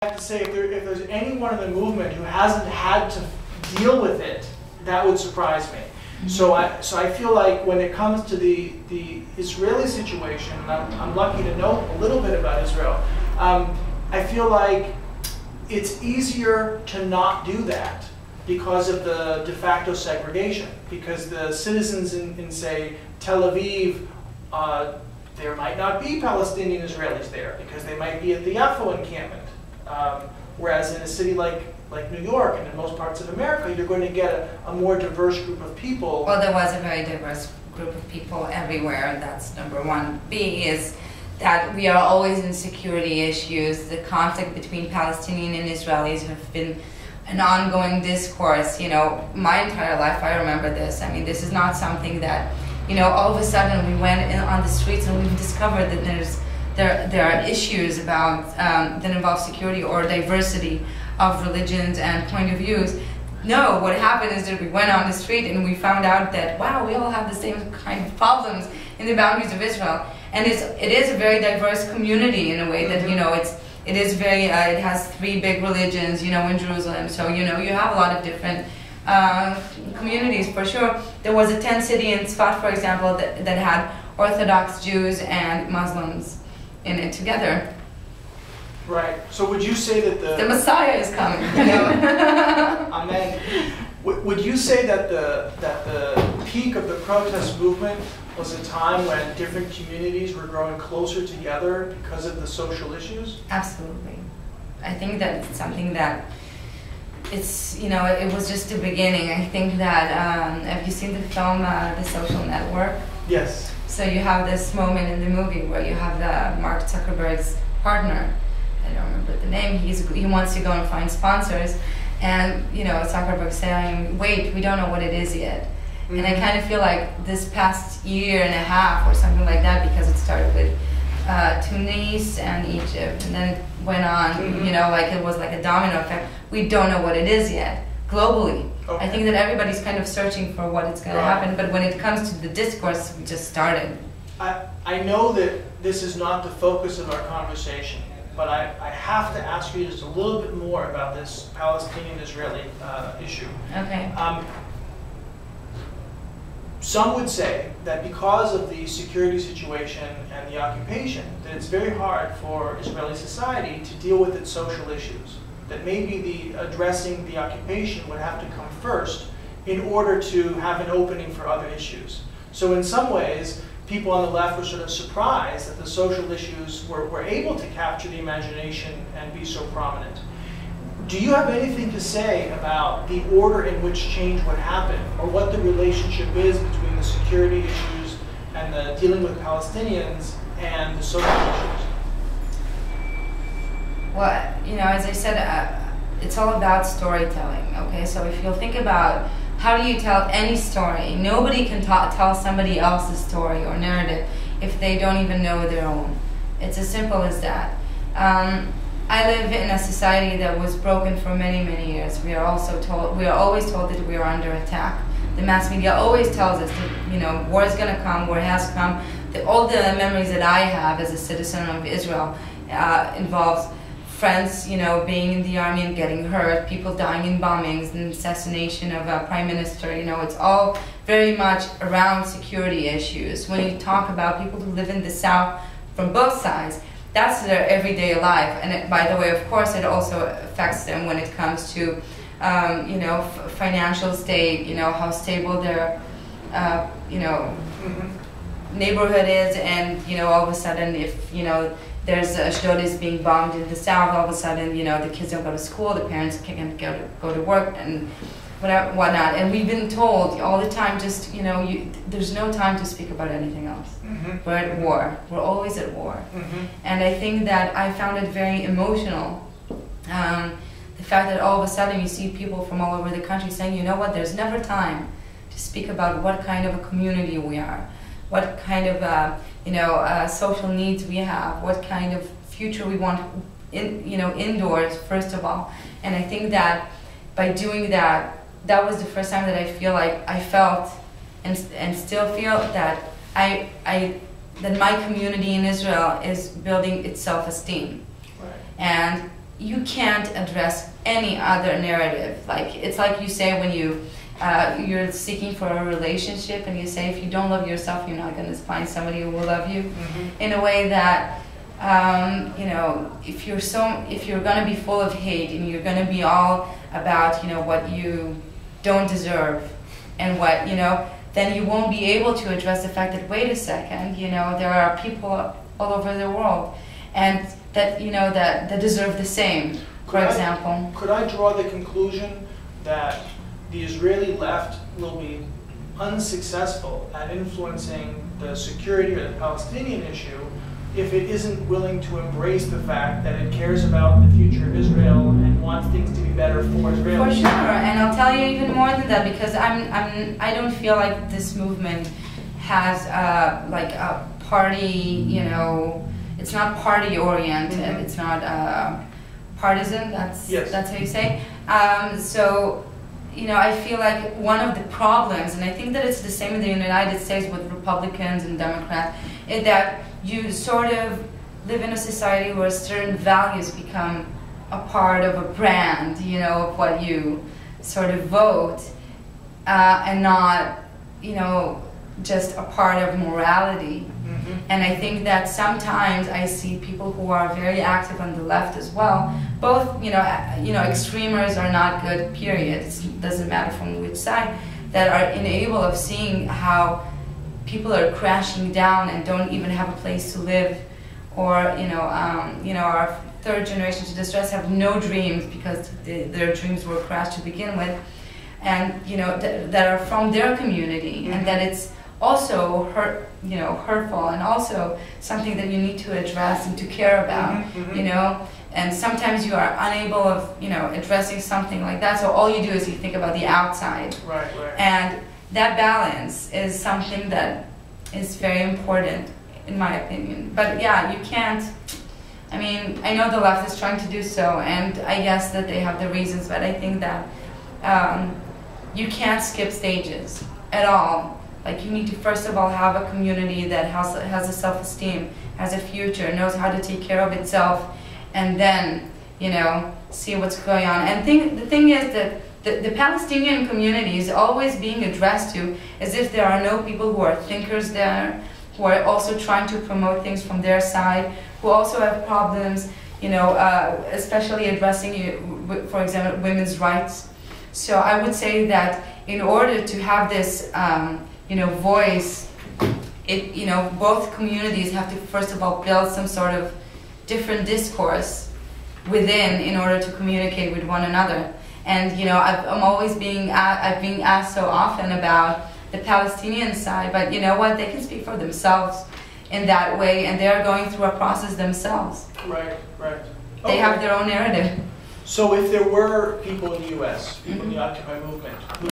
have to say, if there's anyone in the movement who hasn't had to deal with it, that would surprise me. So I feel like when it comes to the Israeli situation, and I'm lucky to know a little bit about Israel, I feel like it's easier to not do that because of the de facto segregation. Because the citizens in say, Tel Aviv, there might not be Palestinian Israelis there because they might be at the Yaffo encampment. Whereas in a city like New York and in most parts of America, you're going to get a more diverse group of people. Well, there was a very diverse group of people everywhere. That's number one. B is that we are always in security issues. The conflict between Palestinian and Israelis have been an ongoing discourse. You know, my entire life I remember this. I mean, this is not something that, you know, all of a sudden we went on the streets and we've discovered that there are issues about that involve security or diversity of religions and point of views. No, what happened is that we went on the street and we found out that, wow, we all have the same kind of problems in the boundaries of Israel. And it is a very diverse community in a way that, you know, it is very, it has 3 big religions, you know, in Jerusalem. So, you know, you have a lot of different communities for sure. There was a tent city in Tzfat, for example, that had Orthodox Jews and Muslims in it together. Right. So would you say that the Messiah is coming? You know? Amen. Would you say that the peak of the protest movement was a time when different communities were growing closer together because of the social issues? Absolutely. I think that it's something that it's, you know, it was just the beginning. I think that, have you seen the film The Social Network? Yes. So you have this moment in the movie where you have Mark Zuckerberg's partner, I don't remember the name, he wants to go and find sponsors, and, you know, Zuckerberg saying, wait, we don't know what it is yet. Mm-hmm. And I kind of feel like this past year and a half or something like that, because it started with Tunis and Egypt, and then it went on, mm-hmm. you know, like it was like a domino effect. We don't know what it is yet, globally. Okay. I think that everybody's kind of searching for what it's going to happen, but when it comes to the discourse, we just started. I know that this is not the focus of our conversation, but I have to ask you just a little bit more about this Palestinian-Israeli issue. Okay. Some would say that because of the security situation and the occupation, that it's very hard for Israeli society to deal with its social issues. That maybe addressing the occupation would have to come first in order to have an opening for other issues. So in some ways, people on the left were sort of surprised that the social issues were able to capture the imagination and be so prominent. Do you have anything to say about the order in which change would happen, or what the relationship is between the security issues and the dealing with Palestinians and the social issues? Well, you know, as I said, it's all about storytelling, okay? So if you'll think about how do you tell any story, nobody can tell somebody else's story or narrative if they don't even know their own. It's as simple as that. I live in a society that was broken for many, many years. We are always told that we are under attack. The mass media always tells us that, you know, war is going to come, war has come. All the memories that I have as a citizen of Israel involves friends, you know, being in the army and getting hurt, people dying in bombings, and assassination of a prime minister. You know, it's all very much around security issues. When you talk about people who live in the South from both sides, that's their everyday life. And it, by the way, of course, it also affects them when it comes to, you know, financial state, you know, how stable their, you know, neighborhood is, and, you know, all of a sudden, if, you know, there's Ashdod is being bombed in the South, all of a sudden, you know, the kids don't go to school, the parents can't go to work, and whatnot. And we've been told all the time, just, you know, there's no time to speak about anything else. We're at war. We're always at war. And I think that I found it very emotional. The fact that all of a sudden you see people from all over the country saying, you know what, there's never time to speak about what kind of a community we are, what kind of you know, social needs we have, what kind of future we want, you know, indoors, first of all. And I think that by doing that, that was the first time that I feel like I felt and still feel that that my community in Israel is building its self-esteem. Right. And you can't address any other narrative. Like, it's like you say when you're seeking for a relationship and you say if you don't love yourself, you're not going to find somebody who will love you. Mm-hmm. In a way that, you know, if you're going to be full of hate and you're going to be all about, you know, what you don't deserve and what, you know, then you won't be able to address the fact that, wait a second, you know, there are people all over the world and that, you know, that deserve the same, for example. Could I draw the conclusion that the Israeli left will be unsuccessful at influencing the security or the Palestinian issue if it isn't willing to embrace the fact that it cares about the future of Israel and wants things to be better for Israel? For sure, and I'll tell you even more than that, because I don't feel like this movement has like a party, you know, it's not party oriented, mm-hmm. It's not partisan, that's how you say. So, you know, I feel like one of the problems, and I think that it's the same in the United States with Republicans and Democrats, is that you sort of live in a society where certain values become a part of a brand, you know, of what you sort of vote, and not, you know, just a part of morality. Mm-hmm. And I think that sometimes I see people who are very active on the left as well. Both, you know, extremers are not good, period. It doesn't matter from which side, that are unable of seeing how people are crashing down and don't even have a place to live, or our third generation to distress have no dreams because their dreams were crashed to begin with, and you know that are from their community, mm-hmm. and that it's also hurtful and also something that you need to address and to care about, mm-hmm. you know. And sometimes you are unable of, you know, addressing something like that. So all you do is you think about the outside, right. And that balance is something that is very important, in my opinion. But yeah, you can't, I mean, I know the left is trying to do so, and I guess that they have the reasons, but I think that you can't skip stages at all. Like, you need to first of all have a community that has a self-esteem, has a future, knows how to take care of itself, and then, you know, see what's going on. And the thing is that the Palestinian community is always being addressed to as if there are no people who are thinkers there, who are also trying to promote things from their side, who also have problems, you know, especially addressing, for example, women's rights. So I would say that in order to have this, you know, voice, you know, both communities have to first of all build some sort of different discourse within in order to communicate with one another. And, you know, I'm always being asked so often about the Palestinian side, but you know what? They can speak for themselves in that way, and they're going through a process themselves. Right. They have their own narrative. So if there were people in the U.S., people in the Occupy movement, who